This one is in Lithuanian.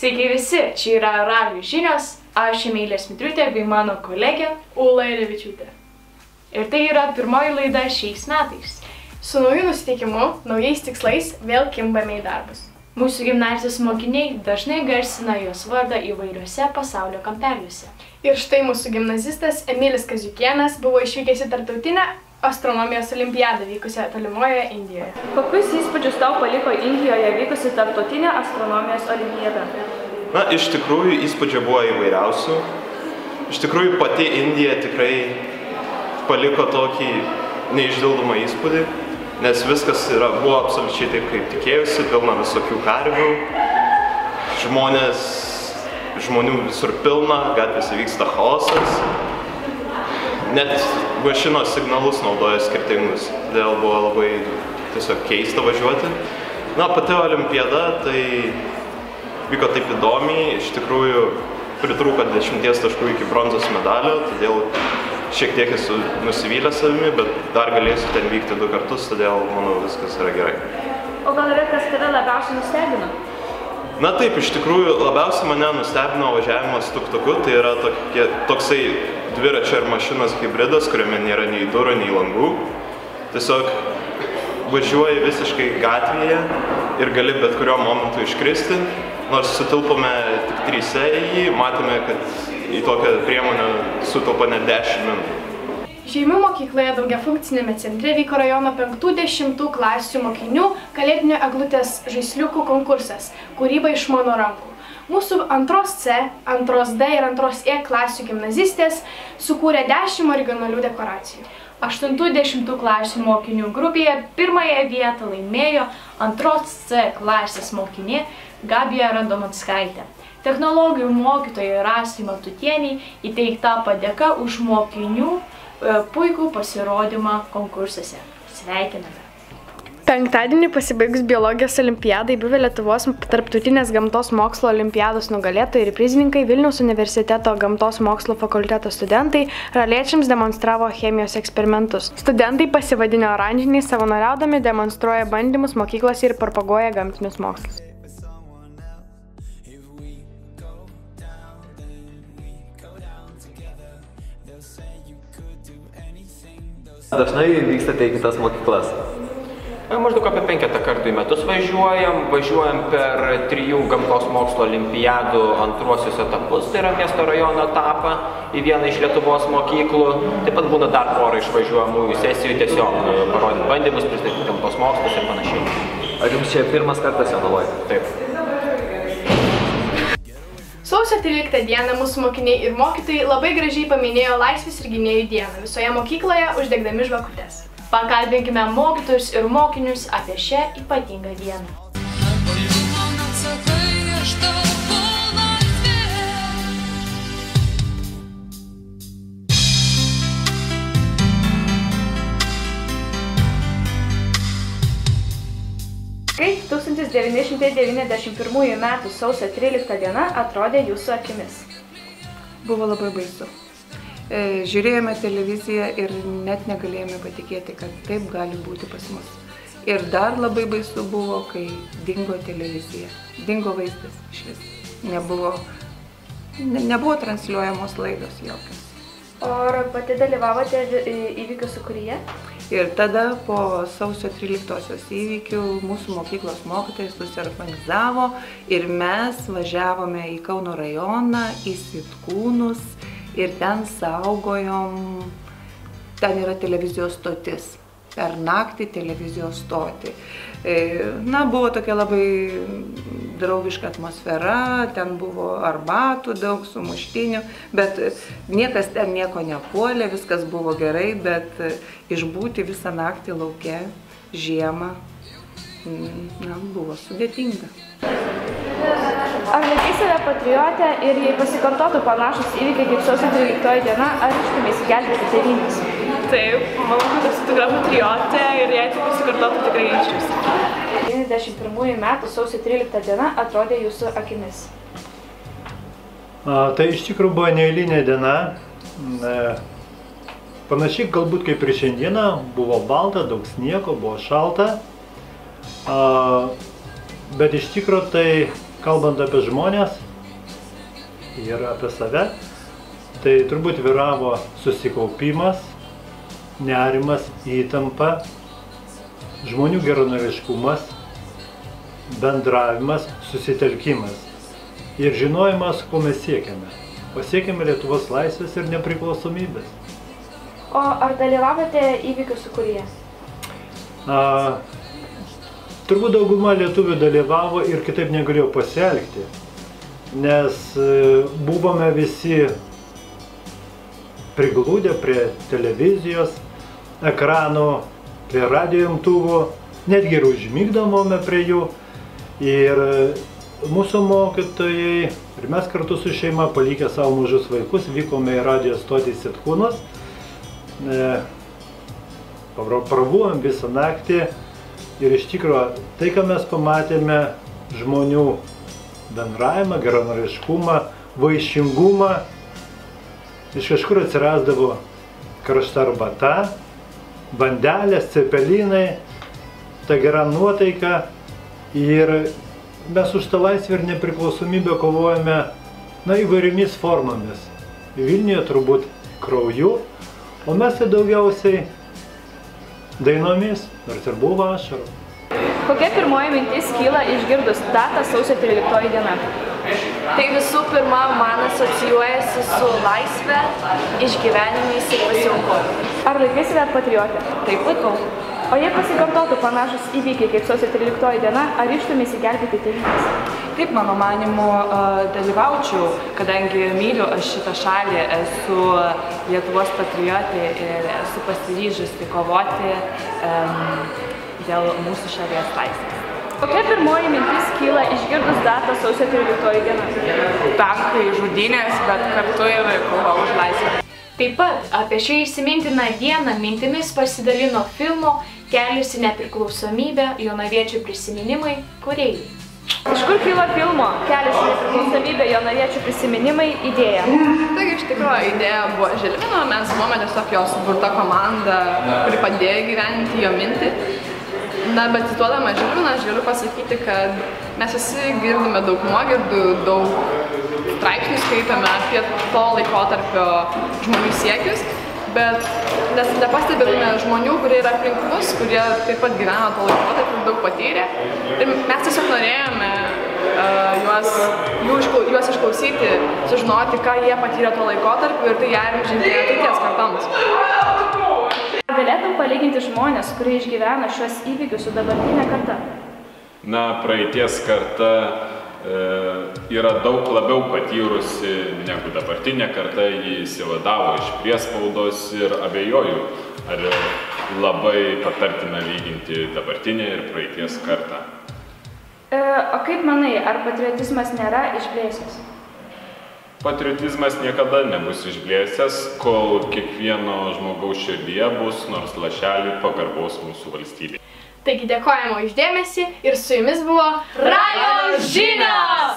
Sveiki visi, čia yra Radijo žinios, aš Emilija Smitriūtė bei mano kolegė Ula Ilevičiūtė. Ir tai yra pirmoji laida šiais metais. Su nauju nusiteikimu, naujais tikslais vėl kimbame į darbus. Mūsų gimnazijos mokiniai dažnai garsina jos vardą įvairiuose pasaulio kampeliuose. Ir štai mūsų gimnazistas Emilis Kaziukėnas buvo išvykęs į tarptautinę astronomijos olimpiadą vykusią tolimoje Indijoje. Kokius įspūdžius tau paliko Indijoje vykusi tarptautinė astronomijos olimpiada? Na, iš tikrųjų įspūdžių buvo įvairiausių. Iš tikrųjų pati Indija tikrai paliko tokį neišdildomą įspūdį, nes viskas buvo absoliučiai taip, kaip tikėjusi, pilna visokių karvių, žmonių visur pilna, gatvėse vyksta chaosas. Net mašinos signalus naudoja skirtingus, todėl buvo labai tiesiog keista važiuoti. Na, pati olimpiada tai vyko taip įdomiai, iš tikrųjų pritrūko 10 taškų iki bronzos medalio, todėl šiek tiek esu nusivylęs savimi, bet dar galėsiu ten vykti 2 kartus, todėl manau viskas yra gerai. O gal yra kas tave labiausiai nustebino? Na taip, iš tikrųjų labiausiai mane nustebino važiavimas tuk-tuku, tai yra toksai dviračio ir mašinos hybridas, kuriame nėra nei durų, nei langų. Tiesiog važiuoji visiškai gatvėje ir gali bet kuriuo momentu iškristi. Nors sutilpome tik 3 į jį, matėme, kad į tokią priemonę sutilpa net 10 minutų. Žeimių mokykloje daugiafunkcinėme centre vyko rajono 5–10 klasių mokinių kalėdinio eglutės žaisliukų konkursas Kūryba iš mano rankų. Mūsų 2C, 2D ir 2E klasių gimnazistės sukūrė 10 originalių dekoracijų. 8–10 klasių mokinių grupėje pirmąją vietą laimėjo 2C klasės mokinė Gabija Radomanskaitė. Technologijų mokytojai Rasai Matutieniai įteikta padėka už mokinių puikų pasirodymą konkursuose. Sveikiname! Penktadienį pasibaigus biologijos olimpiadai buvę Lietuvos tarptautinės gamtos mokslo olimpiados nugalėtojai ir prizininkai Vilniaus universiteto gamtos mokslo fakulteto studentai raliečiams demonstravo chemijos eksperimentus. Studentai pasivadinę oranžiniais savanoriaudami demonstruoja bandymus mokyklose ir propaguoja gamtinius mokslus. Dažnai vykstate į kitas mokyklas? Maždaug apie 5 kartų į metus važiuojam per 3 gamtos mokslo olimpiadų antruosius etapus, tai yra miesto rajono etapą į vieną iš Lietuvos mokyklų. Taip pat būna dar porą išvažiuojamųjų sesijų, tiesiog parodyti bandymus, pristatyti gamtos mokslus ir panašiai. Ar jums čia pirmas kartas Jonavoje? Taip. Sausio 13 dieną mūsų mokiniai ir mokytojai labai gražiai paminėjo Laisvės ir gynėjų dieną visoje mokykloje uždegdami žvakutes. Pakalbinkime mokytojus ir mokinius apie šią ypatingą dieną. Kaip 1991 m. sausio 13 diena atrodė jūsų akimis? Buvo labai baisu. Žiūrėjome televiziją ir net negalėjome patikėti, kad taip gali būti pas mus. Ir dar labai baisu buvo, kai dingo televizija. Dingo vaizdas išvis. Nebuvo transliuojamos laidos jokios. O ar pati dalyvavote įvykių sūkuryje? Ir tada po sausio 13-osios įvykių mūsų mokyklos mokytojai susiorganizavo ir mes važiavome į Kauno rajoną, į Sitkūnus ir ten saugojom, ten yra televizijos stotis, per naktį televizijos stotį. Na, buvo tokia labai draugiška atmosfera, ten buvo arbatų, daug sumuštinių, bet niekas ten nieko nepuolė, viskas buvo gerai, bet išbūti visą naktį lauke, žiemą, na, buvo sudėtinga. Ar laikai save patriotę ir jei pasikartotų panašus įvykiai kaip sausio 13 diena, ar ryžtumeisi gelbėti tėvynės? Taip, manau, kad esu tikra patriotė ir jei tai pasikartotų, tikrai ryžčiausi. 91 m. sausio 13 diena atrodė jūsų akimis? Tai iš tikrųjų buvo neeilinė diena. Panašiai galbūt kaip ir šiandieną, buvo balta, daug sniego, buvo šalta. Bet iš tikrųjų tai kalbant apie žmonės ir apie save, tai turbūt vyravo susikaupimas, nerimas, įtampa, žmonių geranoriškumas, bendravimas, susitelkimas ir žinojimas, ko mes siekiame. Pasiekėme Lietuvos laisvės ir nepriklausomybės. O ar dalyvavote įvykių sūkuryje? Turbūt dauguma lietuvių dalyvavo ir kitaip negalėjo pasielgti, nes buvome visi priglūdę prie televizijos ekranų, prie radijo imtuvų, netgi ir užmigdavome prie jų. Ir mūsų mokytojai ir mes kartu su šeima, palikę savo mažus vaikus, vykome į radijo stotį Sitkūnus. Prabuvom visą naktį ir iš tikrųjų tai, ką mes pamatėme, žmonių bendravimą, geranoriškumą, vaišingumą, iš kažkur atsirasdavo karšta arbata, bandelės, cepelinai, ta gera nuotaika ir mes už tą laisvę ir nepriklausomybę kovojame įvairiomis formomis. Vilniuje turbūt krauju, o mes tai daugiausiai dainomis, nors ir buvo ašarų. Kokia pirmoji mintis kyla išgirdus datą sausio 13 diena? Tai visų pirma, man asocijuojasi su laisve, išgyvenimais ir pasiaukojimu. Ar laikai save patriotė? Taip laikau. O jei pasikartotų panašus įvykiai kaip sausio 13 diena, ar ryžtumėsi gelbėti tėvynės? Taip, mano manimu, dalyvaučiau, kadangi myliu aš šitą šalį, esu Lietuvos patriotė ir esu pasiryžusi kovoti dėl mūsų šalies laisvės. Kokia pirmoji mintis kyla išgirdus datą sausio 13 diena? Tankai, žudynės, bet kartu ir kova už laisvę. Taip pat apie šią įsimintiną dieną mintimis pasidalino filmo Kelias į nepriklausomybę, jonaviečių prisiminimai kūrėjai. Iš kur kilo filmo Kelias į nepriklausomybę, jonaviečių prisiminimai idėja? Taigi, iš tikrųjų, idėja buvo Žilvino, mes buvome tiesiog jos suburta komanda, kuri padėjo gyventi jo mintį. Na, bet cituodama Žilviną, aš galiu pasakyti, kad mes visi girdime daug nuogirdų, daug straipsnių skaitome apie to laikotarpio žmonių siekius, bet nepastebėtume žmonių, kurie yra aplink mus, kurie taip pat gyveno to laikotarpio, daug patyrė. Ir mes tiesiog norėjome juos išklausyti, sužinoti, ką jie patyrė to laikotarpio ir tai įamžinti ateities kartoms. Galėtum palyginti žmonės, kurie išgyvena šios įvykius su dabartinė karta? Na, praeities karta yra daug labiau patyrusi negu dabartinė karta, jį išsivadavo iš priespaudos ir abejoju, ar labai patartina lyginti dabartinę ir praeities kartą. O kaip manai, ar patriotizmas nėra išblėsęs? Patriotizmas niekada nebus išblėsęs, kol kiekvieno žmogaus širdyje bus nors lašelį pagarbos mūsų valstybei. Taigi dėkojame už dėmesį ir su jumis buvo Radio Žinios!